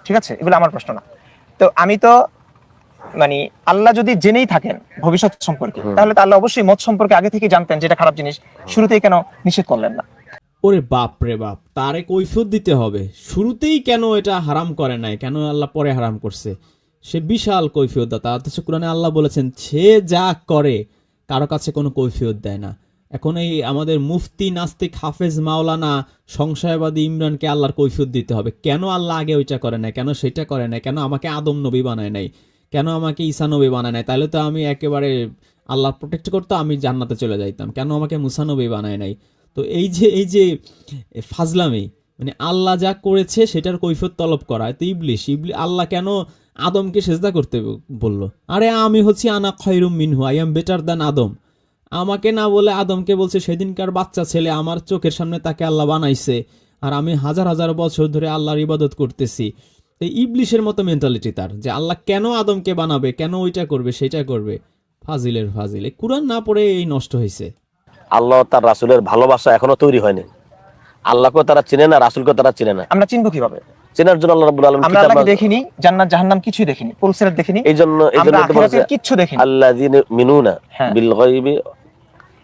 ঠিক আছে, এগুলো আমার প্রশ্ন না। তো আমি তো মানে আল্লাহ যদি জেনেই থাকেন ভবিষ্যৎ সম্পর্কে, তাহলে তো আল্লাহ অবশ্যই মদ সম্পর্কে আগে থেকে জানতেন যেটা খারাপ জিনিস, শুরুতেই কেন নিষেধ করলেন না? ওরে বাপ রে বাপ, তারে কৈফিয়ত দিতে হবে। শুরুতেই কেন এটা হারাম করে নাই, কেন আল্লাহ পরে হারাম করছে, সে বিশাল কৈফিয়ত দাতা। অথচ কোরআনে আল্লাহ বলেছেন সে যা করে কারো কাছে কোনো কৈফিয়ত দেয় না। এখন এই আমাদের মুফতি নাস্তিক হাফেজ মাওলানা সংশয়বাদী ইমরানকে আল্লাহর কৈফিয়ত দিতে হবে, কেন আল্লাহ আগে ওইটা করে নাই, কেন সেটা করে নাই, কেন আমাকে আদম নবী বানায় নাই, কেন আমাকে ঈসা নবী বানায় নাই। তাহলে তো আমি একেবারে আল্লাহ প্রোটেক্ট করতো, আমি জান্নাতে চলে যাইতাম। কেন আমাকে মুসা নবী বানায় নাই? তো এই যে ফাজলামি, মানে আল্লাহ যা করেছে সেটার কৈফিয়ত তলব করা। তো ইবলিশ আল্লাহ কেন আদমকে সেজদা করতে বলল? আরে আমি হচ্ছি আনা খয়রুম মিনহু, আই এম বেটার দ্যান আদম। আমাকে না বলে আদমকে বলছে সেদিনকার বাচ্চা ছেলে আমার চোখের সামনে তাকে আল্লাহ বানাইছে, আর আমি হাজার হাজার বছর ধরে আল্লাহর ইবাদত করতেছি। এই ইবলিশের মতো মেন্টালিটি তার, যে আল্লাহ কেন আদমকে বানাবে, কেন ওইটা করবে সেটা করবে। ফাজিলের ফাজিল, এই কুরআন না পড়ে এই নষ্ট হয়েছে। আল্লাহ তার রাসূলের ভালোবাসা এখনো তৈরি হয়নি। আল্লাহকে তারা চিনে না, রাসূলকে তারা চিনে না। আমরা চিনবো কিভাবে? চেনার জন্য আল্লাহ রাব্বুল আলামিন আমরা আল্লাহকে দেখিনি, জান্নাত জাহান্নাম কিছুই দেখিনি, পুলসিরাত দেখিনি, এইজন্য আমরা তো বলছে আখিরাতের কিচ্ছু দেখিনি। আল্লাযিনা মিনুনা বিল গায়বি।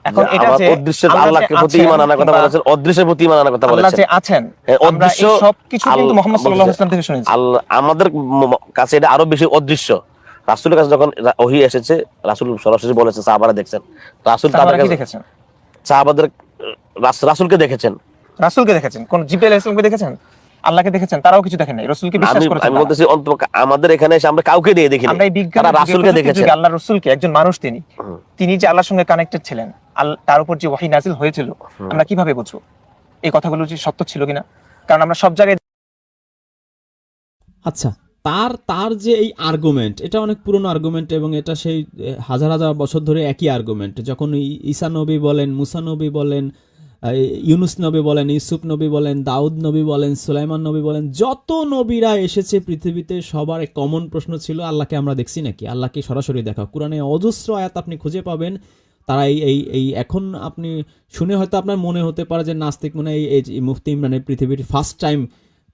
এখন এটা যে অদৃশ্যের আল্লাহকে প্রতি ঈমান আনার কথা বলেছেন, অদৃশ্যের প্রতি ঈমান আনার কথা বলেছেন। আল্লাহ যে আছেন, আমরা এই সব কিছু কিন্তু মুহাম্মদ সাল্লাল্লাহু আলাইহি ওয়াসাল্লাম থেকে শুনেছি। আল্লাহ আমাদের কাছে এটা আরো বেশি অদৃশ্য। রাসূলের কাছে যখন ওহী এসেছে, রাসূল সরাসরি বলেছে, সাহাবারা দেখছেন, রাসূল তাদের কাছে দেখেছেন, সাহাবাদের রাসূলকে দেখেছেন। রাসূলকে দেখেছেন, কোন জিবরাইল আলাইহিস সালামকে দেখেছেন, আল্লাহকে দেখেছেন, তারাও কিছু দেখেন নাই, রাসূলকে বিশ্বাস করেছেন। আমি বলতেছি অন্তত আমাদের এখানে এসে আমরা কাউকে দিয়ে দেখিনি, আমরা এই বিজ্ঞান তারা রাসূলকে দেখেছেন। আল্লাহর রাসূলকে, একজন মানুষ তিনি যে আল্লাহর সঙ্গে কানেক্টেড ছিলেন, তার উপর যে ওহী নাযিল হয়েছিল, আমরা কিভাবে বুঝবো এই কথাগুলো যে সত্য ছিল কিনা? কারণ আমরা সব জায়গায়। আচ্ছা, তার যে এই আর্গুমেন্ট, এটা অনেক পুরনো আর্গুমেন্ট, এবং এটা সেই হাজার হাজার বছর ধরে একই আর্গুমেন্ট। যখন ঈসা নবী বলেন, মুসা নবী বলেন, ইউনুস নবী বলেন, ইউসুফ নবী বলেন, দাউদ নবী বলেন, সুলাইমান নবী বলেন, যত নবীরা এসেছে পৃথিবীতে সবার এক কমন প্রশ্ন ছিল, আল্লাহকে আমরা দেখছি নাকি, আল্লাহকে সরাসরি দেখা। কোরআনে অজস্র আয়াত আপনি খুঁজে পাবেন। তারা এই এখন আপনি শুনে হয়তো আপনার মনে হতে পারে যে নাস্তিক মনে হয় এই মুফতি ইমরানের পৃথিবীর ফার্স্ট টাইম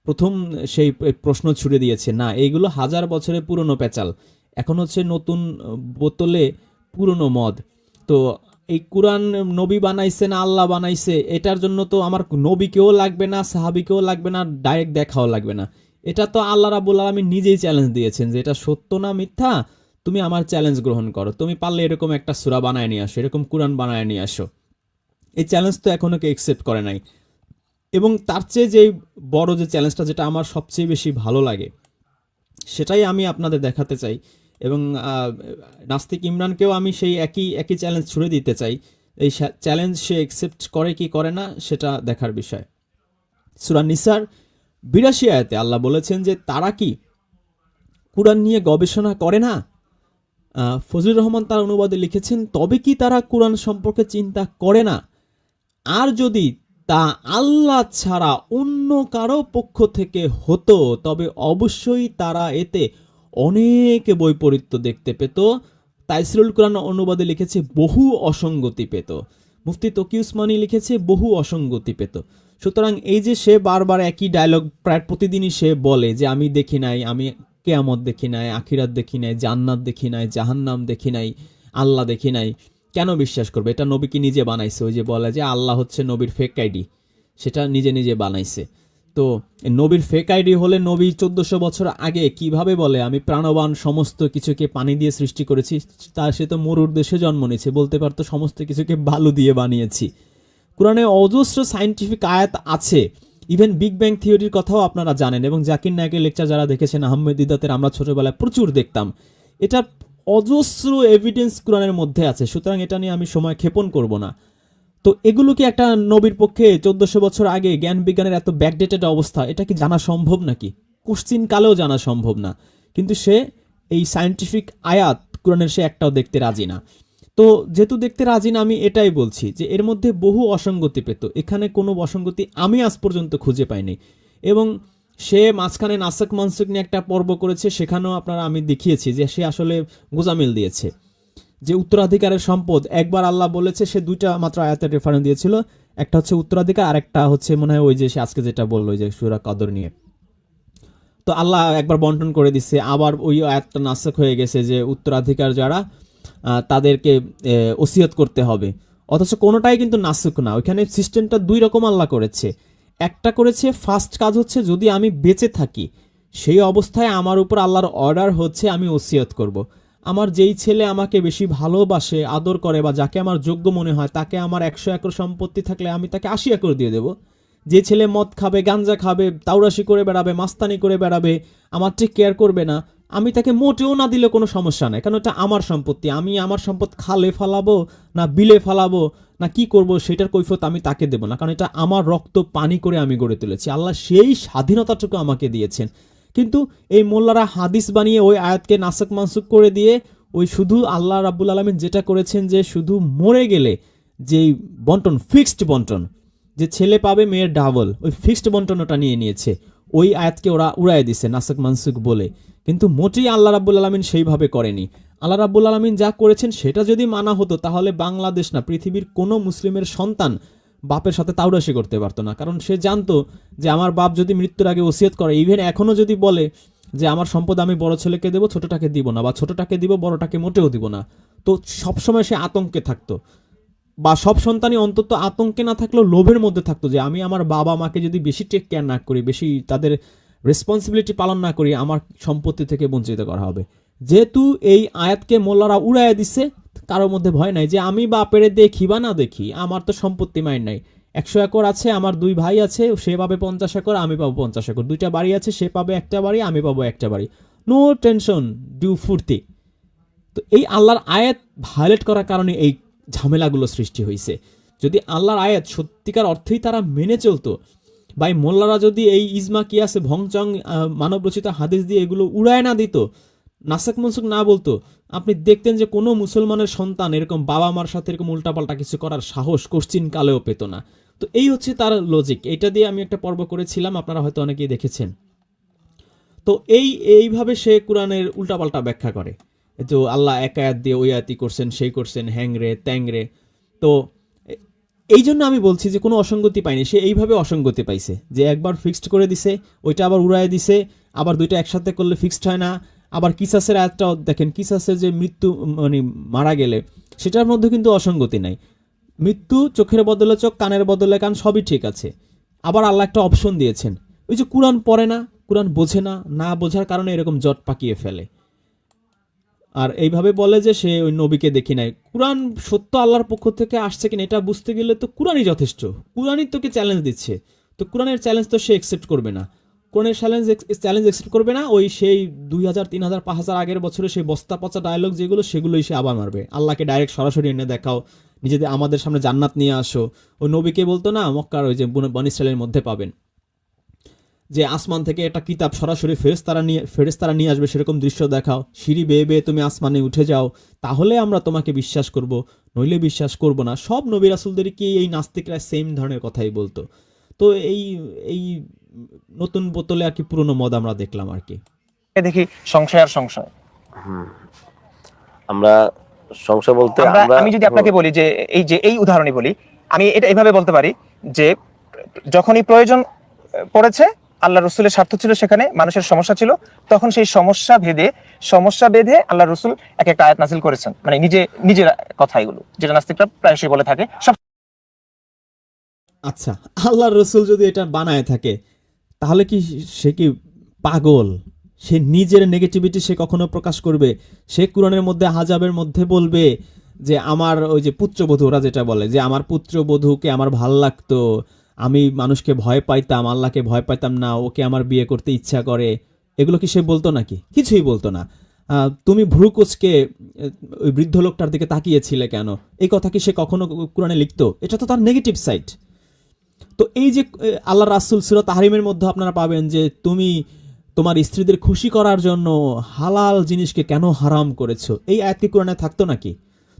প্রথম সেই প্রশ্ন ছুড়ে দিয়েছে। না, এইগুলো হাজার বছরের পুরনো পেঁচাল, এখন হচ্ছে নতুন বোতলে পুরনো মদ। তো এই কুরআন নবী বানাইছে না আল্লাহ বানাইছে, এটার জন্য তো আমার নবীকেও লাগবে না, সাহাবিকেও লাগবে না, ডাইরেক্ট দেখাও লাগবে না। এটা তো আল্লাহ রাব্বুল আলামিন নিজেই চ্যালেঞ্জ দিয়েছেন যে এটা সত্য না মিথ্যা, তুমি আমার চ্যালেঞ্জ গ্রহণ করো, তুমি পারলে এরকম একটা সূরা বানায় নিয়ে আসো, এরকম কুরআন বানায় নিয়ে আসো। এই চ্যালেঞ্জ তো এখনো কেউ একসেপ্ট করে নাই। এবং তার চেয়ে যে বড় যে চ্যালেঞ্জটা, যেটা আমার সবচেয়ে বেশি ভালো লাগে, সেটাই আমি আপনাদের দেখাতে চাই। এবং নাস্তিক ইমরানকেও আমি সেই একই চ্যালেঞ্জ ছুড়ে দিতে চাই। এই চ্যালেঞ্জ সে একসেপ্ট করে কি করে না সেটা দেখার বিষয়। সূরা নিসার ৮২ আয়াতে আল্লাহ বলেছেন যে তারা কি কুরআন নিয়ে গবেষণা করে না? ফজলুর রহমান তার অনুবাদে লিখেছেন, তবে কি তারা কুরআন সম্পর্কে চিন্তা করে না? আর যদি তা আল্লাহ ছাড়া অন্য কারো পক্ষ থেকে হতো, তবে অবশ্যই তারা এতে অনেক বৈপরীত্য দেখতে পেত। তাইসিরুল কুরআন অনুবাদে লিখেছে বহু অসঙ্গতি পেত। মুফতি তকি উসমানী লিখেছে বহু অসঙ্গতি পেত। সুতরাং এই যে সে বারবার একই ডায়লগ প্রায় প্রতিদিনই সে বলে যে আমি দেখি নাই, আমি কিয়ামত দেখি নাই, আখিরাত দেখি নাই, জান্নাত দেখি নাই, জাহান্নাম দেখি নাই, আল্লাহ দেখি নাই, কেন বিশ্বাস করবে? এটা নবী কি নিজে বানাইছে? ওই যে বলে যে আল্লাহ হচ্ছে নবীর ফেক আইডি, সেটা নিজে নিজে বানাইছে। তো নবীর ফেক আইডি হলে নবী 1400 বছর আগে কিভাবে বলে আমি প্রাণবান সমস্ত কিছুকে পানি দিয়ে সৃষ্টি করেছি? তার সে তো মরুর দেশে জন্ম নিয়েছে, বলতে পারতো সমস্ত কিছুকে বালু দিয়ে বানিয়েছি। কোরআনে অজস্র সায়েন্টিফিক আয়াত আছে। ইভেন বিগ ব্যাং থিওরির কথাও আপনারা জানেন, এবং জাকির নায়কের লেকচার যারা দেখেছেন, আহমেদ দিদাতের আমরা ছোটবেলায় প্রচুর দেখতাম। এটা অজস্র এভিডেন্স কোরআনের মধ্যে আছে। সুতরাং এটা নিয়ে আমি সময় ক্ষেপণ করব না। তো এগুলো কি একটা নবীর পক্ষে 1400 বছর আগে জ্ঞান বিজ্ঞানের এত ব্যাকডেটেড অবস্থা, এটা কি জানা সম্ভব নাকি? কোশ্চিন কালেও জানা সম্ভব না। কিন্তু সে এই সায়েন্টিফিক আয়াত কোরআনের সে একটাও দেখতে রাজি না। তো যেহেতু দেখতে রাজি না, আমি এটাই বলছি যে এর মধ্যে বহু অসঙ্গতি পেত। এখানে কোনো অসঙ্গতি আমি আজ পর্যন্ত খুঁজে পাইনি। এবং সে মাঝখানে নাসক মানসুক নিয়ে একটা পর্ব করেছে, সেখানেও আপনারা আমি দেখিয়েছি যে সে আসলে গোজামিল দিয়েছে। যে উত্তরাধিকারের সম্পদ, একবার আল্লাহ বলেছে, সে দুইটা মাত্র আয়াতের রেফারেন্স দিয়েছিল, একটা হচ্ছে উত্তরাধিকার আর একটা হচ্ছে মনে হয় ওই যে সে আজকে যেটা বললো যে সূরা কদর নিয়ে। তো তো আল্লাহ একবার বন্টন করে দিচ্ছে, আবার ওই আয়াতটা নাসখ হয়ে গেছে যে উত্তরাধিকার যারা তাদেরকে ওসিয়ত করতে হবে, অথচ কোনোটাই কিন্তু নাসুক না। ওইখানে সিস্টেমটা দুই রকম আল্লাহ করেছে। একটা করেছে ফার্স্ট কাজ হচ্ছে যদি আমি বেঁচে থাকি সেই অবস্থায় আমার উপর আল্লাহর অর্ডার হচ্ছে আমি ওসিয়ত করব। আমার যেই ছেলে আমাকে বেশি ভালোবাসে, আদর করে, বা যাকে আমার যোগ্য মনে হয়, তাকে আমার 100 একর সম্পত্তি থাকলে আমি তাকে 80 একর দিয়ে দেব। যে ছেলে মদ খাবে, গাঞ্জা খাবে, তাওরাশি করে বেড়াবে, মাস্তানি করে বেড়াবে, আমার টেক কেয়ার করবে না, আমি তাকে মোটেও না দিলে কোনো সমস্যা নাই, কারণ এটা আমার সম্পত্তি। আমি আমার সম্পদ খালে ফালাবো না বিলে ফালাবো না কি করব সেটার কৈফিয়ত আমি তাকে দেব না, কারণ এটা আমার রক্ত পানি করে আমি গড়ে তুলেছি। আল্লাহ সেই স্বাধীনতাটুকু আমাকে দিয়েছেন। কিন্তু এই মোল্লারা হাদিস বানিয়ে ওই আয়াতকে নাসক মানসুক করে দিয়ে ওই শুধু আল্লাহ রাব্বুল আলামিন যেটা করেছেন যে শুধু মরে গেলে যেই বন্টন, ফিক্সড বন্টন, যে ছেলে পাবে মেয়ের ডাবল, ওই ফিক্সড বন্টন ওটা নিয়ে নিয়েছে। ওই আয়াতকে ওরা উড়াই দিছে নাসক মানসুক বলে। কিন্তু মোটেই আল্লাহ রাব্বুল আলামিন সেইভাবে করেনি। আল্লাহ রাব্বুল আলামিন যা করেছেন সেটা যদি মানা হতো তাহলে বাংলাদেশ না, পৃথিবীর কোনো মুসলিমের সন্তান বাপের সাথে তাওরাশি করতে পারতো না, কারণ সে জানতো যে আমার বাপ যদি মৃত্যুর আগে ওসিয়ত করে, ইভেন এখনো যদি বলে যে আমার সম্পদ আমি বড় ছেলেকে দেবো, ছোটটাকে দিব না, বা ছোটটাকে দিব বড়টাকে মোটেও দিব না, তো সবসময় সে আতঙ্কে থাকতো। বা সব সন্তানই অন্তত আতঙ্কে না থাকলেও লোভের মধ্যে থাকতো যে আমি আমার বাবা মাকে যদি বেশি টেক কেয়ার না করি, বেশি তাদের রেসপন্সিবিলিটি পালন না করি, আমার সম্পত্তি থেকে বঞ্চিত করা হবে। যেহেতু এই আয়াতকে মোল্লারা উড়াইয়া দিচ্ছে, কারোর মধ্যে ভয় নাই যে আমি বাপেরে দেখি বা না দেখি, আমার তো সম্পত্তি মাইন নাই। 100 একর আছে, আমার 2 ভাই আছে, সে পাবে 50 একর, আমি পাবো 50 একর। 2টা বাড়ি আছে, সে পাবে একটা বাড়ি, আমি পাবো একটা বাড়ি। নো টেনশন, ডিউ ফুর্তি। তো এই আল্লাহর আয়াত ভায়োলেট করার কারণে এই ঝামেলাগুলো সৃষ্টি হয়েছে। যদি আল্লাহর আয়াত সত্যিকার অর্থেই তারা মেনে চলতো, ভাই মোল্লারা যদি এই ইজমা কিয়াসে ভংচং মানবরচিত হাদিস দিয়ে এগুলো উড়ায় না দিত, নাসাক মনসুক না বলতো, আপনি দেখতেন যে কোনো মুসলমানের সন্তান এরকম বাবা মার সাথে এরকম উল্টাপাল্টা কিছু করার সাহস কোশ্চিন কালেও পেত না। তো এই হচ্ছে তার লজিক। এটা দিয়ে আমি একটা পর্ব করেছিলাম, আপনারা হয়তো অনেকেই দেখেছেন। তো এইভাবে সে কোরআনের উল্টাপাল্টা ব্যাখ্যা করে, তো আল্লাহ এক আয়াত দিয়ে ওই আয়াতই করছেন, সেই করছেন, হ্যাংরে ত্যাংরে। তো এই জন্য আমি বলছি যে কোনো অসঙ্গতি পাইনি, সে এইভাবে অসঙ্গতি পাইছে যে একবার ফিক্সড করে দিছে, ওইটা আবার উড়ায় দিছে, আবার দুইটা একসাথে করলে ফিক্সড হয় না। আবার কিসাসের আয়াতটাও দেখেন, কিসাসের যে মৃত্যু মানে মারা গেলে সেটার মধ্যে কিন্তু অসঙ্গতি নাই। মৃত্যু চোখের বদলে চোখ, কানের বদলে কান, সবই ঠিক আছে। আবার আল্লাহ একটা অপশন দিয়েছেন, ওই যে কোরআন পড়ে না, কোরআন বোঝে না, না বোঝার কারণে এরকম জট পাকিয়ে ফেলে, আর এইভাবে বলে যে সে ওই নবীকে দেখি নাই। কোরআন সত্য আল্লাহর পক্ষ থেকে আসছে কিনা এটা বুঝতে গেলে তো কোরআনই যথেষ্ট। কোরআনই তোকে চ্যালেঞ্জ দিচ্ছে, তো কোরআনের চ্যালেঞ্জ তো সে একসেপ্ট করবে না। কোরআনের চ্যালেঞ্জ একসেপ্ট করবে না, ওই সেই 2000, 3000, 5000 আগের বছরে সেই বস্তা পচা ডায়লগ যেগুলো, সেগুলোই সে আবার মারবে। আল্লাহকে ডাইরেক্ট সরাসরি এনে দেখাও, নিজেদের আমাদের সামনে জান্নাত নিয়ে আসো। ওই নবীকে বলতো না মক্কার ওই যে বনী ইসরাইলের মধ্যে পাবেন যে আসমান থেকে একটা কিতাব সরাসরি ফেরেশতারা নিয়ে আসবে, সেরকম দৃশ্য দেখাও, সিঁড়ি বেয়ে বেয়ে তুমি আসমানে উঠে যাও, তাহলে আমরা তোমাকে বিশ্বাস করব, নইলে বিশ্বাস করব না। সব নবী রাসূলদেরকে এই নাস্তিকরা সেম ধরনের কথাই বলতো। তো এই এই নতুন বোতলে আর কি পুরনো মদ আমরা দেখলাম আর কি। দেখি সংশয় আর সংশয়। আমরা সংশয় বলতে আমি যদি আপনাকে বলি যে এই উদাহরণই বলি, আমি এটা এইভাবে বলতে পারি যে যখনই প্রয়োজন পড়েছে, আল্লাহ রসুলের স্বার্থ ছিল সেখানে, মানুষের সমস্যা ছিল, তখন সেই সমস্যা বেঁধে আল্লাহ রসুল এক একটা আয়াত নাযিল করেছেন, মানে নিজের কথা, এগুলো যেটা নাস্তিকরা প্রায়শই বলে থাকে। আচ্ছা, আল্লাহ রসুল যদি এটা বানায় থাকে তাহলে কি সে কি পাগল? সে নিজের নেগেটিভিটি সে কখনো প্রকাশ করবে? সে কোরআনের মধ্যে হাজাবের মধ্যে বলবে যে আমার ওই যে পুত্রবধূ, ওরা যেটা বলে যে আমার পুত্রবধূকে আমার ভাল লাগতো, আমি মানুষকে ভয় পাইতাম, আল্লাহকে ভয় পাইতাম না, ওকে আমার বিয়ে করতে ইচ্ছা করে, এগুলো কি সে বলতো নাকি? কিছুই বলতো না। তুমি ভ্রুকুচকে ওই বৃদ্ধ লোকটার দিকে তাকিয়েছিলে কেন, এই কথা কি সে কখনো কোরআনে লিখতো? এটা তো তার নেগেটিভ সাইড। তো এই যে আল্লাহ রাসূল সূরা তাহরিমের মধ্যে আপনারা পাবেন যে তুমি তোমার স্ত্রীদের খুশি করার জন্য হালাল জিনিসকে কেন হারাম করেছো, এই আয়াত কি কোরআনে থাকতো নাকি?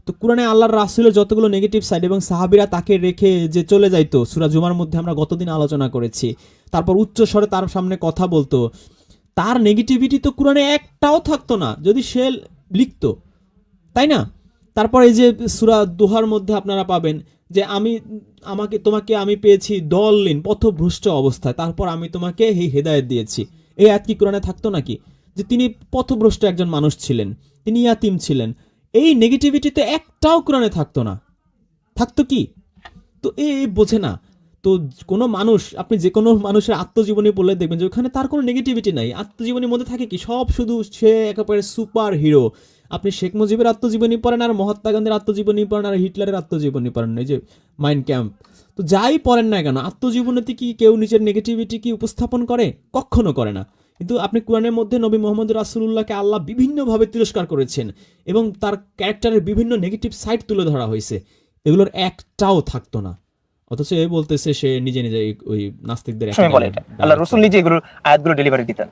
তো কোরআনে আল্লাহর রাসূলের যতগুলো নেগেটিভ সাইড এবং সাহাবীরা তাকে রেখে যে চলে যাইতো, সূরা জুমার মধ্যে আমরা গতদিন আলোচনা করেছি, তারপর উচ্চ স্বরে তার সামনে কথা বলতো, তার নেগেটিভিটি তো কোরআনে একটাও থাকতো না যদি সে লিখতো, তাই না? তারপর এই যে সূরা দোহার মধ্যে আপনারা পাবেন যে তোমাকে আমি পেয়েছি দলিন পথভ্রষ্ট অবস্থায়, তারপর আমি তোমাকে এই হেদায়েত দিয়েছি। এই আয়াত কি কোরআনে থাকতো নাকি? যে তিনি পথভ্রষ্ট একজন মানুষ ছিলেন, তিনি ইয়াতিম ছিলেন, এই নেগেটিভিটিতে একটাও কোরআনে থাকতো না। থাকতো কি? তো বোঝে না। তো কোনো মানুষ, আপনি যে কোনো মানুষের আত্মজীবনী পড়লে দেখবেন যে ওখানে তার কোনো নেগেটিভিটি নাই। আত্মজীবনীর মধ্যে থাকে কি, সব শুধু সে একেবারে সুপার হিরো। আপনি শেখ মুজিবের আত্মজীবনী পড়েন, আর মহাত্মা গান্ধীর আত্মজীবনী পড়েন, আর হিটলারের আত্মজীবনী পড়েন, এই যে মাইন ক্যাম্প, তো যাই পড়েন না কেন, আত্মজীবনীতে কি কেউ নিজের নেগেটিভিটি কি উপস্থাপন করে? কখনো করে না। কিন্তু আপনি কোরআনের মধ্যে নবী মোহাম্মদ রাসূলুল্লাহকে আল্লাহ বিভিন্নভাবে তিরস্কার করেছেন এবং তার ক্যারেক্টারের বিভিন্ন নেগেটিভ সাইড তুলে ধরা হয়েছে, এগুলোর একটাও থাকতো না। অথচ এ বলতেছে সে নিজে নিজে ওই নাস্তিকদের সময় বলে এটা আল্লাহ রসুল নিজে এগুলোর আয়াতগুলো ডেলিভারি দিতেন।